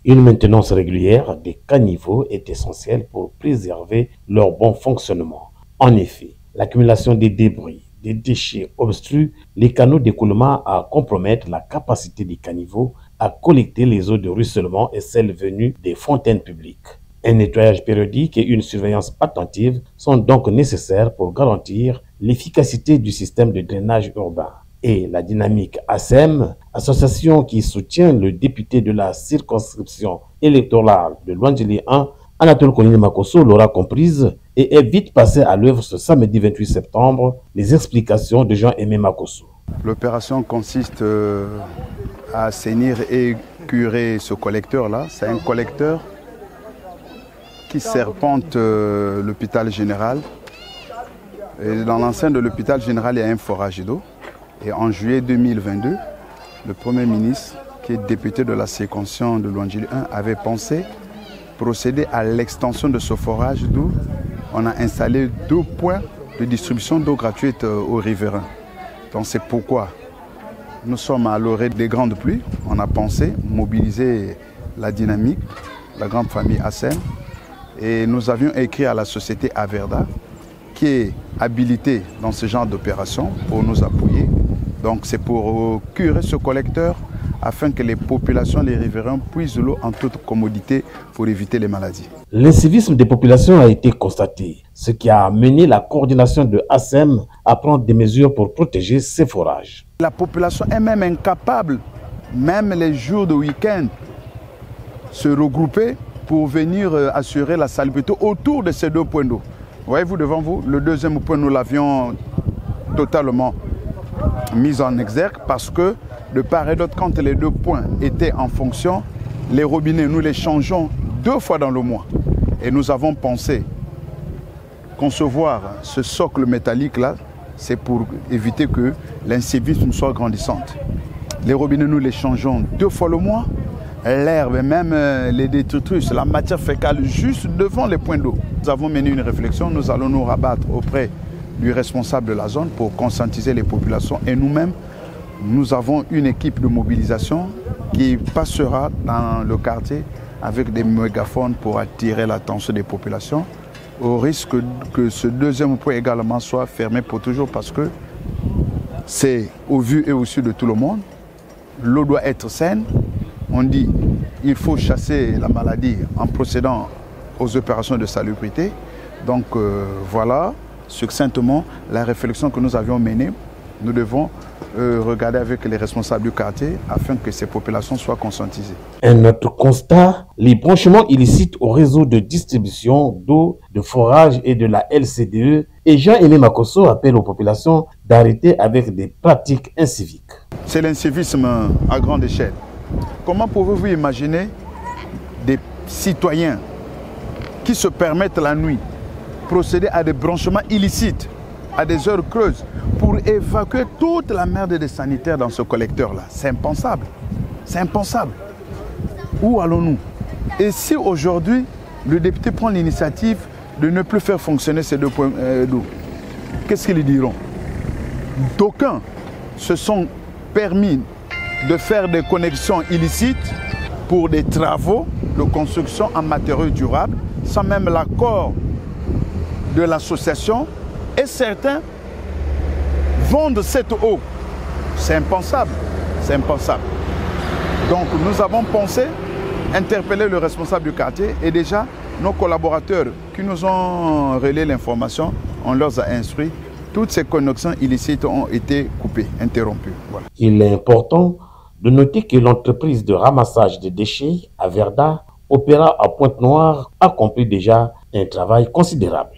Une maintenance régulière des caniveaux est essentielle pour préserver leur bon fonctionnement. En effet, l'accumulation des débris, des déchets obstrue les canaux d'écoulement à compromettre la capacité des caniveaux à collecter les eaux de ruissellement et celles venues des fontaines publiques. Un nettoyage périodique et une surveillance attentive sont donc nécessaires pour garantir l'efficacité du système de drainage urbain. Et la dynamique ASEM, association qui soutient le député de la circonscription électorale de Lwandjili 1, Anatole Konini Makosso, l'aura comprise et est vite passé à l'œuvre ce samedi 28 septembre. Les explications de Jean-Aimé Makosso. L'opération consiste à assainir et curer ce collecteur-là. C'est un collecteur qui serpente l'hôpital général. Et dans l'enceinte de l'hôpital général, il y a un forage d'eau. Et en juillet 2022, le Premier ministre, qui est député de la circonscription de Lwandjili 1, avait pensé procéder à l'extension de ce forage d'eau. On a installé 2 points de distribution d'eau gratuite aux riverains. Donc c'est pourquoi nous sommes à l'orée des grandes pluies. On a pensé mobiliser la dynamique, la grande famille ASEM. Et nous avions écrit à la société Averda, qui est habilitée dans ce genre d'opération, pour nous appuyer. Donc c'est pour curer ce collecteur afin que les populations, les riverains puissent l'eau en toute commodité pour éviter les maladies. L'incivisme des populations a été constaté, ce qui a amené la coordination de ASEM à prendre des mesures pour protéger ces forages. La population est même incapable, même les jours de week-end, se regrouper pour venir assurer la salubrité autour de ces 2 points d'eau. Voyez-vous devant vous, le deuxième point, nous l'avions totalement mis en exergue parce que de part et d'autre, quand les 2 points étaient en fonction, les robinets, nous les changeons 2 fois dans le mois. Et nous avons pensé concevoir ce socle métallique-là, c'est pour éviter que l'incivisme soit grandissante. Les robinets, nous les changeons 2 fois le mois. L'herbe et même les détritus, la matière fécale juste devant les points d'eau. Nous avons mené une réflexion, nous allons nous rabattre auprès du responsable de la zone pour conscientiser les populations et nous-mêmes, nous avons une équipe de mobilisation qui passera dans le quartier avec des mégaphones pour attirer l'attention des populations au risque que ce deuxième point également soit fermé pour toujours parce que c'est au vu et au su de tout le monde. L'eau doit être saine. On dit qu'il faut chasser la maladie en procédant aux opérations de salubrité. Donc voilà succinctement la réflexion que nous avions menée. Nous devons regarder avec les responsables du quartier afin que ces populations soient conscientisées. Un autre constat, les branchements illicites au réseau de distribution d'eau, de forage et de la LCDE. Et Jean-Aimé Makosso appelle aux populations d'arrêter avec des pratiques inciviques. C'est l'incivisme à grande échelle. Comment pouvez-vous imaginer des citoyens qui se permettent la nuit procéder à des branchements illicites à des heures creuses pour évacuer toute la merde des sanitaires dans ce collecteur-là? C'est impensable. C'est impensable. Où allons-nous? Et si aujourd'hui, le député prend l'initiative de ne plus faire fonctionner ces 2 points d'eau, qu'est-ce qu'ils diront? D'aucuns se sont permis de faire des connexions illicites pour des travaux de construction en matériaux durables, sans même l'accord de l'association, et certains vendent cette eau. C'est impensable, c'est impensable. Donc nous avons pensé interpeller le responsable du quartier et déjà nos collaborateurs qui nous ont relayé l'information, on leur a instruit. Toutes ces connexions illicites ont été coupées, interrompues. Voilà. Il est important de noter que l'entreprise de ramassage de déchets, Averda, opéra à Pointe-Noire, accomplit déjà un travail considérable.